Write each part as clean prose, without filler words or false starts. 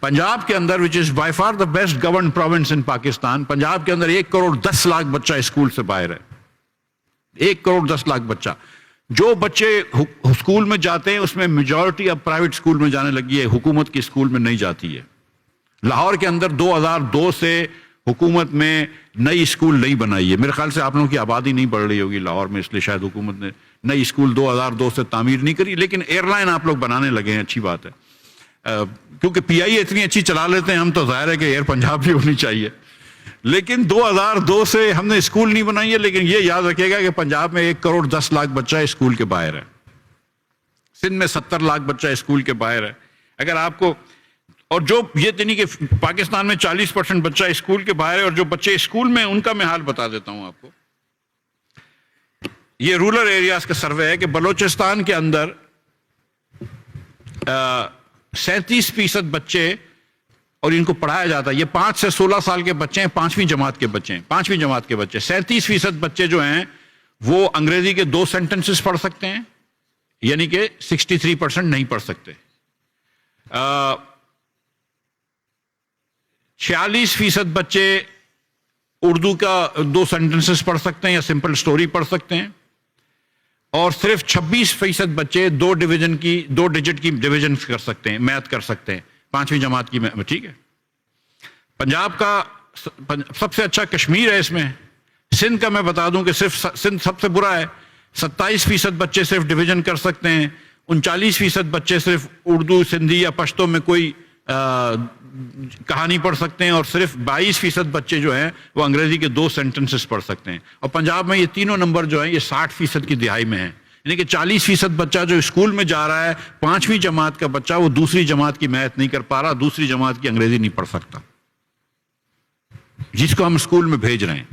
پنجاب کے اندر which is by far the best governed province in Pakistan, Punjab کے اندر 1,10,00,000 بچہ اسکول سے باہر ہے. 1,10,00,000 بچہ. جو بچے اسکول میں جاتے ہیں اس میں میجورٹی اب پرائیویٹ اسکول میں جانے لگی ہے، حکومت کی اسکول میں نہیں جاتی ہے. لاہور کے اندر 2002 سے حکومت میں نئی اسکول نہیں بنائی ہے. میرے خیال سے آپ لوگوں کی آبادی نہیں بڑھ رہی ہوگی لاہور میں، اس لیے شاید حکومت نے نئی اسکول 2002 سے تعمیر نہیں کری. لیکن ایئر لائن آپ لوگ بنانے لگے ہیں، اچھی بات ہے. کیونکہ پی آئی اتنی اچھی چلا لیتے ہیں ہم، تو ظاہر ہے کہ ایئر پنجاب بھی ہونی چاہیے. لیکن 2002 سے ہم نے اسکول نہیں بنائی ہے. لیکن یہ یاد رکھیے گا کہ پنجاب میں 1,10,00,000 بچہ اسکول کے باہر ہے. سندھ میں 70,00,000 بچہ اسکول کے باہر ہے. اگر آپ کو، اور جو یہ نہیں کہ پاکستان میں 40% بچہ اسکول کے باہر ہے، اور جو بچے اسکول میں ان کا میں حال بتا دیتا ہوں آپ کو. یہ رورل ایریاز کا سروے ہے کہ بلوچستان کے اندر 37% بچے، اور ان کو پڑھایا جاتا ہے، یہ 5 سے 16 سال کے بچے ہیں، 5ویں جماعت کے بچے ہیں، 5ویں جماعت کے بچے. 37% بچے جو ہیں وہ انگریزی کے 2 سینٹنسز پڑھ سکتے ہیں، یعنی کہ 63% نہیں پڑھ سکتے. 46% بچے اردو کا 2 سینٹنسز پڑھ سکتے ہیں یا سمپل سٹوری پڑھ سکتے ہیں. اور صرف 26% بچے 2 ڈیجٹ کی ڈویژن کر سکتے ہیں، میتھ کر سکتے ہیں 5ویں جماعت کی. ٹھیک ہے. پنجاب کا سب سے اچھا کشمیر ہے اس میں. سندھ کا میں بتا دوں کہ صرف سندھ سب سے برا ہے. 27% بچے صرف ڈویژن کر سکتے ہیں، 39% بچے صرف اردو، سندھی یا پشتو میں کوئی کہانی پڑھ سکتے ہیں، اور صرف 22% بچے جو ہیں وہ انگریزی کے 2 سینٹنسز پڑھ سکتے ہیں. اور پنجاب میں یہ تینوں نمبر جو ہیں یہ 60% کی دہائی میں ہیں. یعنی کہ 40% بچہ جو اسکول میں جا رہا ہے، 5ویں جماعت کا بچہ، وہ دوسری جماعت کی میتھ نہیں کر پا رہا، دوسری جماعت کی انگریزی نہیں پڑھ سکتا، جس کو ہم اسکول میں بھیج رہے ہیں.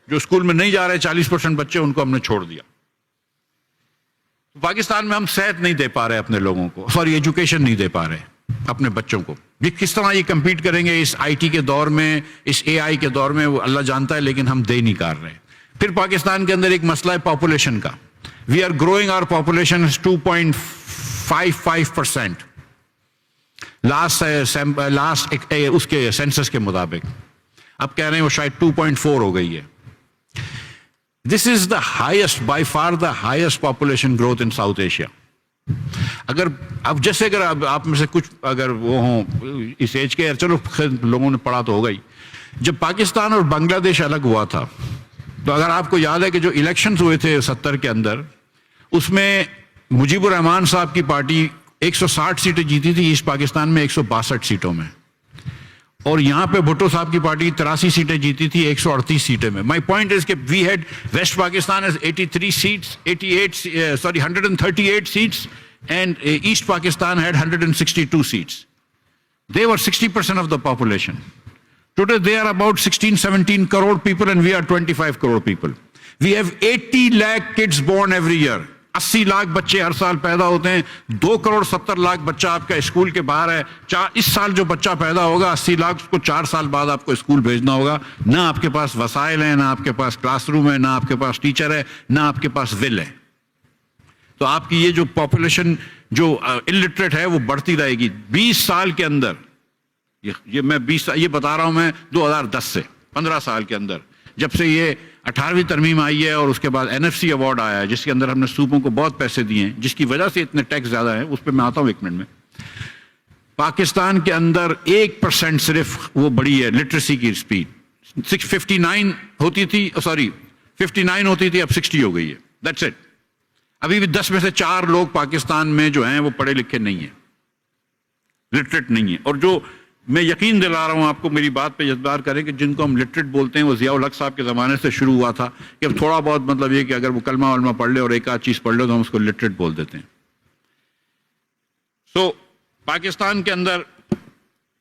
جو اسکول میں نہیں جا رہے 40% بچے، ان کو ہم نے چھوڑ دیا. پاکستان میں ہم صحت نہیں دے پا رہے اپنے لوگوں کو، سوری ایجوکیشن نہیں دے پا رہے اپنے بچوں کو. یہ کس طرح یہ کمپیٹ کریں گے اس آئی ٹی کے دور میں، اس اے آئی کے دور میں، وہ اللہ جانتا ہے، لیکن ہم دے نہیں کر رہے. پھر پاکستان کے اندر ایک مسئلہ ہے پاپولیشن کا. We are growing our population 2.55% last اس کے سینسس کے مطابق. اب کہہ رہے ہیں وہ شاید 2.4 ہو گئی ہے. This is the highest, by far the highest population growth in South Asia. اگر اب جیسے اگر آپ میں سے کچھ اگر وہ ہوں اس ایج کے، چلو لوگوں نے پڑھا تو ہوگا ہی، جب پاکستان اور بنگلہ دیش الگ ہوا تھا، تو اگر آپ کو یاد ہے کہ جو الیکشنز ہوئے تھے 70 کے اندر، اس میں مجیب الرحمان صاحب کی پارٹی 160 سیٹیں جیتی تھی ایسٹ پاکستان میں 162 سیٹوں میں، اور یہاں پہ بھٹو صاحب کی پارٹی 83 سیٹیں جیتی تھی 138 سیٹیں میں. مائی پوائنٹ از کہ we had West Pakistan is 138 seats and East Pakistan had 162 seats. They were 60% of the population. Today they are about 16-17 crore people and we are 25 crore people. We have 80 lakh kids born every year. 80 lakh بچے ہر سال پیدا ہوتے ہیں. 2.70 کروڑ بچہ آپ کا school کے باہر ہے. اس سال جو بچہ پیدا ہوگا 80 لاکھ کو 4 سال بعد آپ کو اسکول بھیجنا ہوگا. نہ آپ کے پاس وسائل ہیں، نہ آپ کے پاس کلاس روم ہے، نہ آپ کے پاس ٹیچر ہے، نہ آپ کے پاس ول ہے. تو آپ کی یہ جو پاپولیشن جو الٹریٹ ہے وہ بڑھتی رہے گی. 20 سال کے اندر، یہ میں 20 یہ بتا رہا ہوں میں 2010 سے 15 سال کے اندر، جب سے یہ 18ویں ترمیم آئی ہے اور اس کے بعد NFC ایوارڈ آیا ہے جس کے اندر ہم نے صوبوں کو بہت پیسے دیے ہیں، جس کی وجہ سے اتنے ٹیکس زیادہ ہیں، اس پہ میں آتا ہوں 1 منٹ میں. پاکستان کے اندر 1% صرف وہ بڑی ہے لٹریسی کی اسپیڈ. 59 ہوتی تھی، سوری 59 ہوتی تھی، اب 60 ہو گئی ہے. That's it. ابھی بھی 10 میں سے 4 لوگ پاکستان میں جو ہیں وہ پڑھے لکھے نہیں ہیں، لٹریٹ نہیں ہیں. اور جو میں یقین دلا رہا ہوں آپ کو، میری بات پہ اعتبار کریں کہ جن کو ہم لٹریٹ بولتے ہیں وہ ضیاء الحق صاحب کے زمانے سے شروع ہوا تھا کہ اب تھوڑا بہت مطلب یہ کہ اگر وہ کلمہ ولمہ پڑھ لے اور ایک آدھ چیز پڑھ لے تو ہم اس کو لٹریٹ بول دیتے ہیں. سو پاکستان کے اندر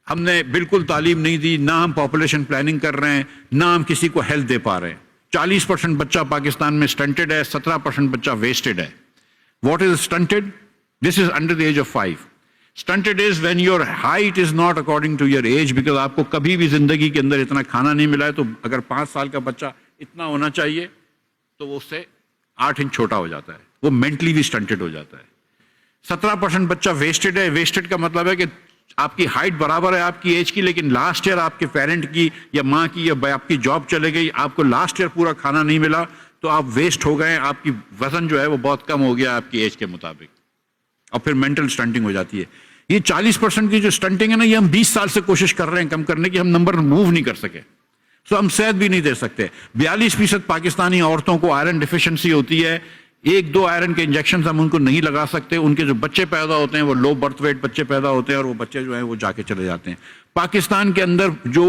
ہم نے بالکل تعلیم نہیں دی، نہ ہم پاپولیشن پلاننگ کر رہے ہیں، نہ ہم کسی کو ہیلتھ دے پا رہے ہیں. 40% بچہ پاکستان میں سٹنٹڈ ہے، 17% بچہ ویسٹڈ ہے. What is stunted? This is under the age of 5. Stunted is when your height is not according to your age, because آپ کو کبھی بھی زندگی کے اندر اتنا کھانا نہیں ملا ہے. تو اگر 5 سال کا بچہ اتنا ہونا چاہیے تو وہ اس سے 8 انچ چھوٹا ہو جاتا ہے، وہ مینٹلی بھی سٹنٹڈ ہو جاتا ہے. 17% بچہ ویسٹڈ ہے. ویسٹڈ کا مطلب ہے کہ آپ کی ہائٹ برابر ہے آپ کی ایج کی، لیکن لاسٹ ایئر آپ کے پیرنٹ کی یا ماں کی یا آپ کی جاب چلے گئی، آپ کو لاسٹ ایئر پورا کھانا نہیں ملا تو آپ ویسٹ ہو گئے، آپ کی وزن جو ہے وہ بہت کم ہو گیا آپ کی ایج کے مطابق، اور پھر مینٹل سٹنٹنگ ہو جاتی ہے. یہ 40% کی جو سٹنٹنگ ہے نا، یہ ہم 20 سال سے کوشش کر رہے ہیں کم کرنے کی، ہم نمبر موو نہیں کر سکے. سو ہم صحت بھی نہیں دے سکتے. 42% پاکستانی عورتوں کو آئرن ڈیفیشنسی ہوتی ہے. 1-2 آئرن کے انجیکشنز ہم ان کو نہیں لگا سکتے. ان کے جو بچے پیدا ہوتے ہیں وہ لو برتھ ویٹ بچے پیدا ہوتے ہیں، اور وہ بچے جو ہیں وہ جا کے چلے جاتے ہیں. پاکستان کے اندر جو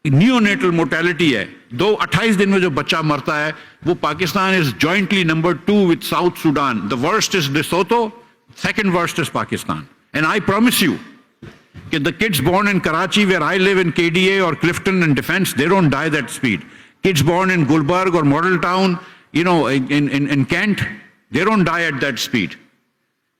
نیو نیٹل موٹیلٹی ہے، 28 دن میں جو بچہ مرتا ہے، وہ Pakistan is jointly number 2 with South Sudan. The worst is Lesotho, second worst is Pakistan. And I promise you کہ the kids born in Karachi where I live in KDA or Clifton and Defence, they don't die that speed. Kids born in Gulbarg or Model Town, you know, in Kent, they don't die at that speed.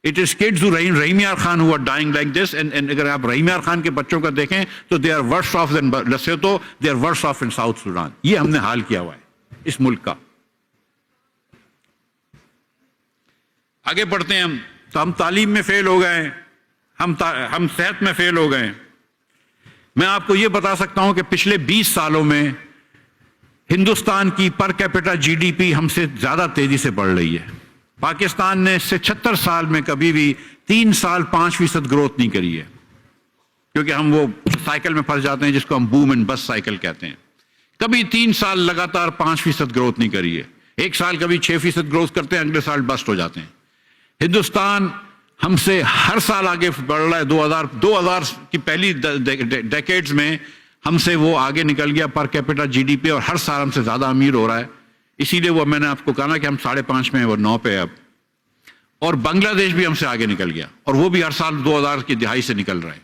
It is kids who Rahim Yar Khan who are dying like this, and اگر آپ رحیم یار خان کے بچوں کا دیکھیں تو they are worse off than Lesotho, they are worse off in South Sudan. یہ ہم نے حال کیا ہوا ہے اس ملک کا. آگے بڑھتے ہیں تو ہم تعلیم میں فیل ہو گئے، ہم صحت میں فیل ہو گئے. میں آپ کو یہ بتا سکتا ہوں کہ پچھلے 20 سالوں میں ہندوستان کی per capita G D P ہم سے زیادہ تیزی سے بڑھ رہی ہے. پاکستان نے 76 سال میں کبھی بھی 3 سال 5% گروتھ نہیں کری ہے، کیونکہ ہم وہ سائیکل میں پھنس جاتے ہیں جس کو ہم بوم اینڈ بس سائیکل کہتے ہیں. کبھی 3 سال لگاتار 5% گروتھ نہیں کری ہے. ایک سال کبھی 6% گروتھ کرتے ہیں، اگلے سال بسٹ ہو جاتے ہیں. ہندوستان ہم سے ہر سال آگے بڑھ رہا ہے. 2000 کی پہلی ڈیکیڈز میں ہم سے وہ آگے نکل گیا per capita G D P, اور ہر سال ہم سے زیادہ امیر ہو رہا ہے. اسی لیے وہ میں نے آپ کو کہا نا کہ ہم 5.5 میں وہ 9 پہ اب. اور بنگلہ دیش بھی ہم سے آگے نکل گیا، اور وہ بھی ہر سال 2000 کی دہائی سے نکل رہا ہے.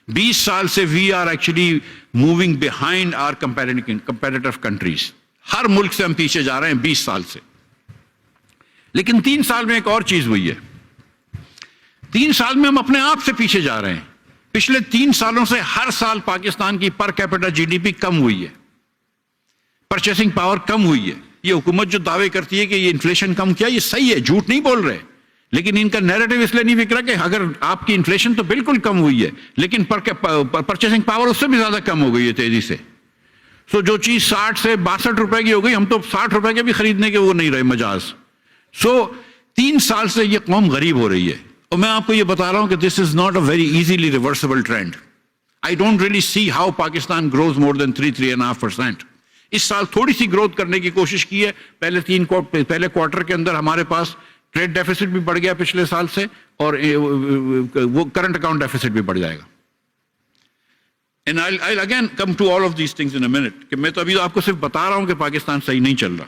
20 سال سے we are actually moving behind our competitive countries. ہر ملک سے ہم پیچھے جا رہے ہیں 20 سال سے. لیکن 3 سال میں ایک اور چیز ہوئی ہے. 3 سال میں ہم اپنے آپ سے پیچھے جا رہے ہیں. پچھلے 3 سالوں سے ہر سال پاکستان کی per capita G D P کم ہوئی ہے، پرچیسنگ پاور کم ہوئی ہے. یہ حکومت جو دعوے کرتی ہے کہ یہ انفلیشن کم کیا، یہ صحیح ہے، جھوٹ نہیں بول رہے، لیکن ان کا نیریٹو اس لیے نہیں بک رہا کہ اگر آپ کی انفلیشن تو بالکل کم ہوئی ہے، لیکن پرچیسنگ پاور اس سے بھی زیادہ کم ہو گئی ہے تیزی سے. سو جو چیز 60 سے 62 روپے کی ہو گئی، ہم تو 60 روپے کے بھی خریدنے کے وہ نہیں رہے مجاز. سو 3 سال سے یہ قوم غریب ہو رہی ہے. اور میں آپ کو یہ بتا رہا ہوں کہ this is not a very easily reversible trend. I don't really see how Pakistan grows more than 3.5%. اس سال تھوڑی سی گروتھ کرنے کی کوشش کی ہے. پہلے کوارٹر کے اندر ہمارے پاس ٹریڈ ڈیفیسٹ بھی بڑھ گیا پچھلے سال سے، اور وہ کرنٹ اکاؤنٹ ڈیفیسٹ بھی بڑھ جائے گا. And I'll again come to all of these things in a minute. کہ میں تو ابھی آپ کو صرف بتا رہا ہوں کہ پاکستان صحیح نہیں چل رہا.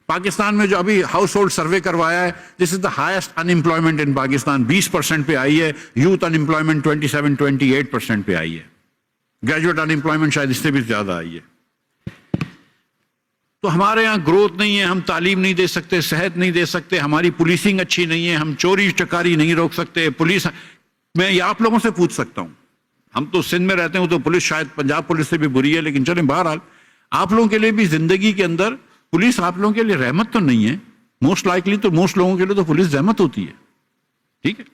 پاکستان میں جو ابھی ہاؤس ہولڈ سروے کروایا ہے، this is the highest unemployment in Pakistan. 20% پہ آئی ہے. یوتھ ان امپلائمنٹ 28% پہ آئی ہے. گریجویٹ ان امپلائمنٹ شاید اس سے بھی زیادہ آئی ہے. تو ہمارے یہاں گروتھ نہیں ہے، ہم تعلیم نہیں دے سکتے، صحت نہیں دے سکتے، ہماری پولیسنگ اچھی نہیں ہے، ہم چوری چکاری نہیں روک سکتے. پولیس، میں یہ آپ لوگوں سے پوچھ سکتا ہوں، ہم تو سندھ میں رہتے ہیں تو پولیس شاید پنجاب پولیس سے بھی بری ہے، لیکن چلیں بہرحال آپ لوگوں کے لیے بھی زندگی کے اندر پولیس آپ لوگوں کے لیے رحمت تو نہیں ہے. موسٹ لائکلی تو موسٹ لوگوں کے لیے تو پولیس رحمت ہوتی ہے. ٹھیک ہے،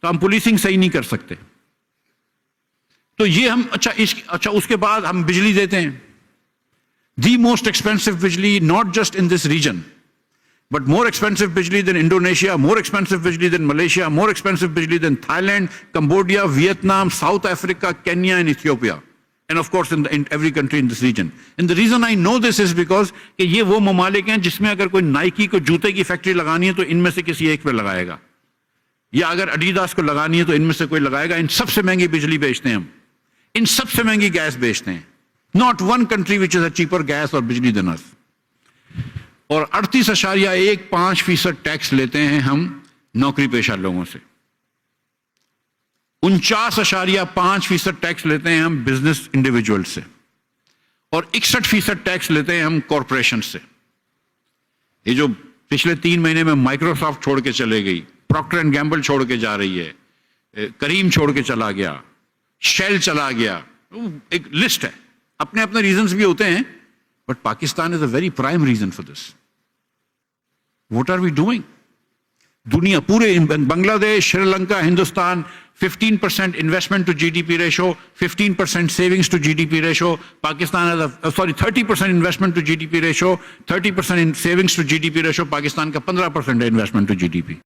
تو ہم پولیسنگ صحیح نہیں کر سکتے. تو یہ ہم اچھا اس کے بعد ہم بجلی دیتے ہیں. The most expensive بجلی not just in this region, but more expensive بجلی than Indonesia, more expensive بجلی than Malaysia, more expensive بجلی than Thailand, Cambodia, Vietnam, South Africa, Kenya and Ethiopia, and of course in every country in this region. And the reason I know this is because کہ یہ وہ ممالک ہیں جس میں اگر کوئی نائکی کو جوتے کی فیکٹری لگانی ہے تو ان میں سے کسی ایک پہ لگائے گا، یا اگر ایڈیڈاس کو لگانی ہے تو ان میں سے کوئی لگائے گا. ان سب سے مہنگی بجلی بیچتے ہیں ہم، ان سب سے مہنگی گیس بیچتے ہیں. Not one country which has a cheaper gas or بجلی than us. اور 38.15% ٹیکس لیتے ہیں ہم نوکری پیشہ لوگوں سے. 49.5% ٹیکس لیتے ہیں ہم بزنس انڈیویجول سے، اور 61% ٹیکس لیتے ہیں ہم کارپوریشن سے. یہ جو پچھلے 3 مہینے میں مائکروسافٹ چھوڑ کے چلے گئی، پروکٹر اینڈ گیمبل چھوڑ کے جا رہی ہے، کریم چھوڑ کے چلا گیا، شیل چلا گیا، ایک لسٹ ہے. اپنے اپنے ریزنز بھی ہوتے ہیں، but Pakistan is a very prime reason for this. What are we doing? دنیا پورے بنگلہ دیش، Sri Lanka, Hindustan, 15% investment to GDP ratio, 15% savings to GDP ratio. Pakistan has 30% investment to GDP ratio, 30% in savings to GDP ratio. Pakistan ka 15% investment to GDP.